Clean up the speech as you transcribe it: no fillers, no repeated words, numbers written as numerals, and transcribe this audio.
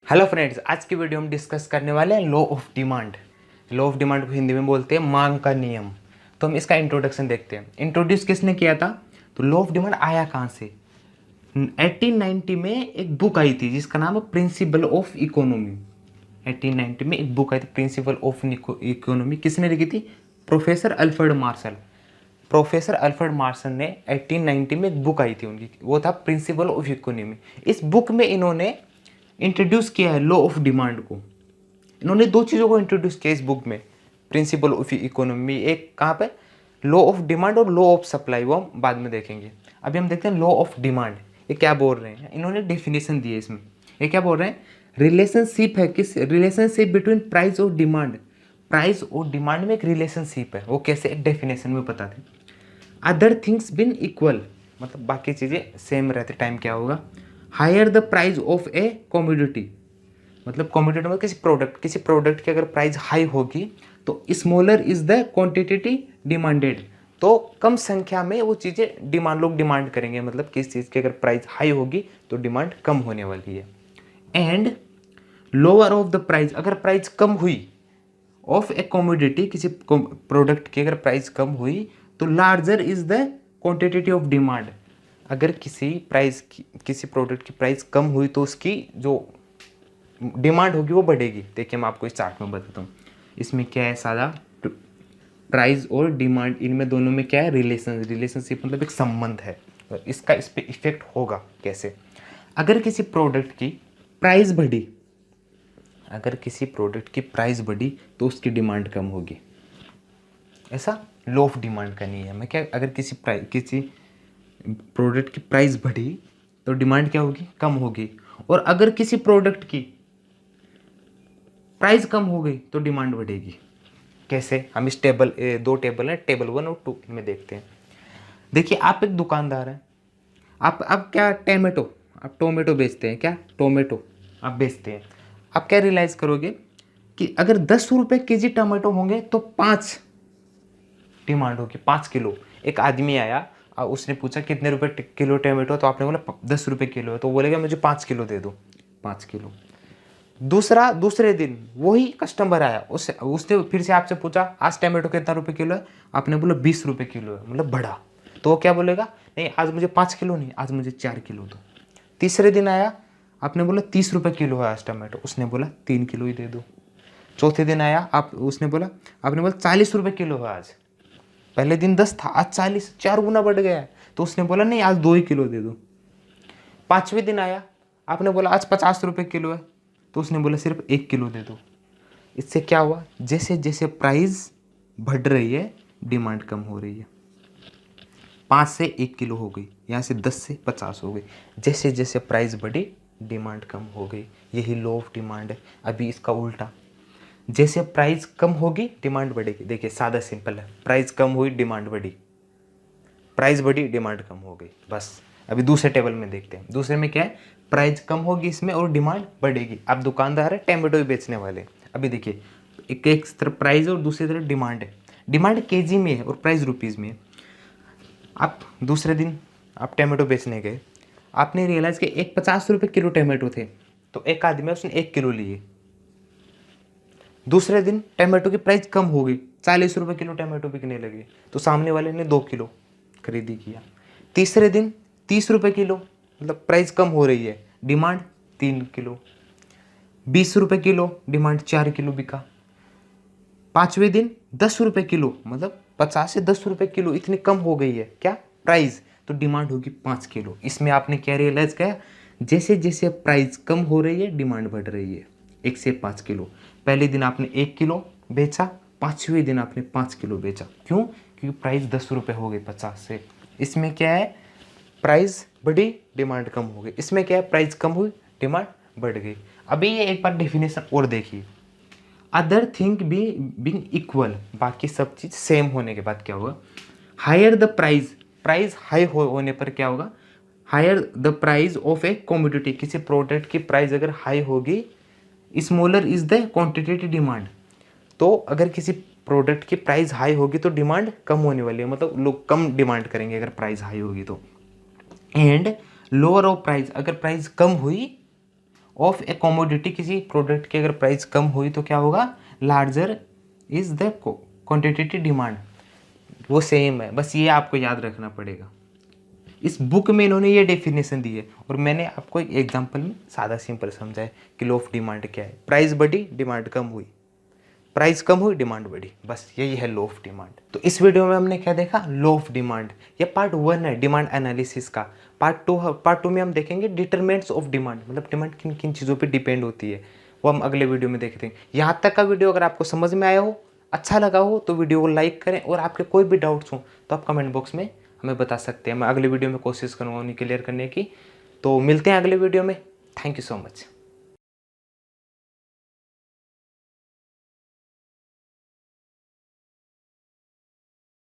Hello friends, आज की video हम डिस्कस करने वाले हैं law of demand. Law of demand को हिंदी में बोलते हैं मांग का नियम। तो हम इसका इंट्रोडक्शन देखते हैं। इंट्रोड्यूस किसने किया था? तो लॉ ऑफ डिमांड आया कहाँ से? 1890 में एक बुक आई थी जिसका नाम है प्रिंसिपल ऑफ इकोनॉमी। 1890 में एक बुक आई थी प्रिंसिपल ऑफ इकोनॉमी। किसने लिखी थी? Professor Alfred Marshall. Professor Alfred Marshall ने 1890 में एक बुक आई थी उनकी, वो था प्रिंसिपल ऑफ इकोनॉमी। इस बुक में इन्होंने इंट्रोड्यूस किया है लॉ ऑफ डिमांड को। इन्होंने दो चीज़ों को इंट्रोड्यूस किया इस बुक में, प्रिंसिपल ऑफ इकोनॉमी। एक कहाँ पे? लॉ ऑफ डिमांड और लॉ ऑफ सप्लाई, वो हम बाद में देखेंगे। अभी हम देखते हैं लॉ ऑफ डिमांड। ये क्या बोल रहे हैं? इन्होंने डेफिनेशन दी है इसमें। ये क्या बोल रहे हैं? रिलेशनशिप है, किस रिलेशनशिप बिटवीन प्राइस और डिमांड। प्राइस और डिमांड में एक रिलेशनशिप है। वो कैसे? एक डेफिनेशन में बताते हैं। अदर थिंग्स बिन इक्वल, मतलब बाकी चीज़ें सेम रहते टाइम क्या होगा? Higher the price of a commodity, मतलब कॉमोडिटी में किसी प्रोडक्ट की अगर प्राइस हाई होगी तो smaller is the quantity demanded, तो कम संख्या में वो चीज़ें लोग डिमांड करेंगे। मतलब किसी चीज़ की अगर प्राइस हाई होगी तो डिमांड कम होने वाली है। And lower of the price, अगर प्राइस कम हुई ऑफ ए कॉमोडिटी, किसी प्रोडक्ट की अगर प्राइस कम हुई तो larger is the quantity of demand. अगर किसी प्रोडक्ट की प्राइस कम हुई तो उसकी जो डिमांड होगी वो बढ़ेगी। देखिए मैं आपको इस चार्ट में बताता हूँ। इसमें क्या है? सादा प्राइस और डिमांड, इनमें दोनों में क्या है? रिलेशनशिप, मतलब एक संबंध है। और इसका इस पर इफेक्ट होगा कैसे? अगर किसी प्रोडक्ट की प्राइस बढ़ी, अगर किसी प्रोडक्ट की प्राइस बढ़ी तो उसकी डिमांड कम होगी। ऐसा लॉ ऑफ डिमांड का नियम है। क्या? अगर किसी प्रोडक्ट की प्राइस बढ़ी तो डिमांड क्या होगी? कम होगी। और अगर किसी प्रोडक्ट की प्राइस कम हो गई तो डिमांड बढ़ेगी। कैसे? हम इस दो टेबल हैं, टेबल 1 और 2 में देखते हैं। देखिए आप एक दुकानदार हैं, आप क्या आप टोमेटो बेचते हैं। क्या? टोमेटो आप बेचते हैं। आप क्या रियलाइज करोगे कि अगर 10 रुपये के जी टमाटो होंगे तो 5 डिमांड होगी, 5 किलो। एक आदमी आया और उसने पूछा कितने रुपए किलो टमाटो, तो आपने बोला 10 रुपये किलो है, तो बोलेगा मुझे 5 किलो दे दो, 5 किलो। दूसरे दिन वही कस्टमर आया, उसने फिर से आपसे पूछा आज टमाटो कितना रुपये किलो है, आपने बोला 20 रुपये किलो है, मतलब बढ़ा। तो वो क्या बोलेगा? नहीं आज मुझे 5 किलो नहीं, आज मुझे 4 किलो दो। तीसरे दिन आया, आपने बोला 30 रुपये किलो है आज टमाटो, उसने बोला 3 किलो ही दे दो। चौथे दिन आया, आपने बोला 40 रुपये किलो है आज, पहले दिन 10 था आज 40, 4 गुना बढ़ गया है, तो उसने बोला नहीं आज 2 ही किलो दे दो। पांचवें दिन आया, आपने बोला आज 50 रुपये किलो है, तो उसने बोला सिर्फ 1 किलो दे दो। इससे क्या हुआ? जैसे जैसे प्राइस बढ़ रही है डिमांड कम हो रही है। 5 से 1 किलो हो गई, यहाँ से 10 से 50 हो गई। जैसे जैसे प्राइस बढ़ी डिमांड कम हो गई। यही लॉ ऑफ डिमांड है। अभी इसका उल्टा, जैसे प्राइस कम होगी डिमांड बढ़ेगी। देखिए सादा सिंपल है, प्राइस कम हुई डिमांड बढ़ी, प्राइस बढ़ी डिमांड कम हो गई, बस। अभी दूसरे टेबल में देखते हैं। दूसरे में क्या है? प्राइस कम होगी इसमें और डिमांड बढ़ेगी। आप दुकानदार है, टमाटो ही बेचने वाले। अभी देखिए एक तरफ प्राइस है और दूसरी तरफ डिमांड है। डिमांड केजी में है और प्राइस रुपीज़ में है। आप दूसरे दिन आप टमाटो बेचने गए, आपने रियलाइज़ कि एक 50 रुपये किलो टमाटो थे, तो एक आदमी उसने 1 किलो लिए। दूसरे दिन टमाटो की प्राइस कम हो गई, 40 रुपये किलो टमाटो बिकने लगे, तो सामने वाले ने 2 किलो खरीदी किया। तीसरे दिन 30 रुपये किलो, मतलब प्राइस कम हो रही है, डिमांड 3 किलो। 20 रुपये किलो, डिमांड 4 किलो बिका। पाँचवें दिन 10 रुपये किलो, मतलब 50 से 10 रुपये किलो, इतनी कम हो गई है क्या प्राइस, तो डिमांड होगी 5 किलो। इसमें आपने क्या रियलाइज किया? जैसे जैसे प्राइस कम हो रही है डिमांड बढ़ रही है। 1 से 5 किलो, पहले दिन आपने 1 किलो बेचा, पाँचवें दिन आपने 5 किलो बेचा। क्यों? क्योंकि प्राइस 10 रुपये हो गई 50 से। इसमें क्या है? प्राइस बढ़ी डिमांड कम हो गई। इसमें क्या है? प्राइस कम हुई डिमांड बढ़ गई। अभी ये एक बार डेफिनेशन और देखिए। अदर थिंग बीइंग इक्वल, बाकी सब चीज़ सेम होने के बाद क्या होगा? Higher the price, price high होने पर क्या होगा? Higher the price of a commodity, किसी प्रोडक्ट की प्राइस अगर हाई होगी, smaller is the quantity demand, तो अगर किसी प्रोडक्ट की प्राइस हाई होगी तो डिमांड कम होने वाली है, मतलब लोग कम डिमांड करेंगे अगर प्राइस हाई होगी तो। एंड लोअर ऑफ प्राइस, अगर प्राइस कम हुई ऑफ ए कॉमोडिटी, किसी प्रोडक्ट की अगर प्राइस कम हुई तो क्या होगा, larger is the quantity demand. वो सेम है, बस ये आपको याद रखना पड़ेगा। इस बुक में इन्होंने ये डेफिनेशन दी है और मैंने आपको एक एग्जांपल में सादा सिंपल समझाया कि लॉ ऑफ डिमांड क्या है। प्राइस बढ़ी, डिमांड कम हुई, प्राइस कम हुई, डिमांड बढ़ी, बस यही है लॉ ऑफ डिमांड। तो इस वीडियो में हमने क्या देखा, लॉ ऑफ डिमांड। ये पार्ट 1 है डिमांड एनालिसिस का। पार्ट 2 में हम देखेंगे डिटरमिनेंट्स ऑफ डिमांड, मतलब डिमांड किन किन चीज़ों पे डिपेंड होती है, वो हम अगले वीडियो में देखते हैं। यहाँ तक का वीडियो अगर आपको समझ में आया हो, अच्छा लगा हो, तो वीडियो को लाइक करें और आपके कोई भी डाउट्स हो तो आप कमेंट बॉक्स में हमें बता सकते हैं। मैं अगले वीडियो में कोशिश करूँगा उन्हें क्लियर करने की। तो मिलते हैं अगले वीडियो में। Thank you so much.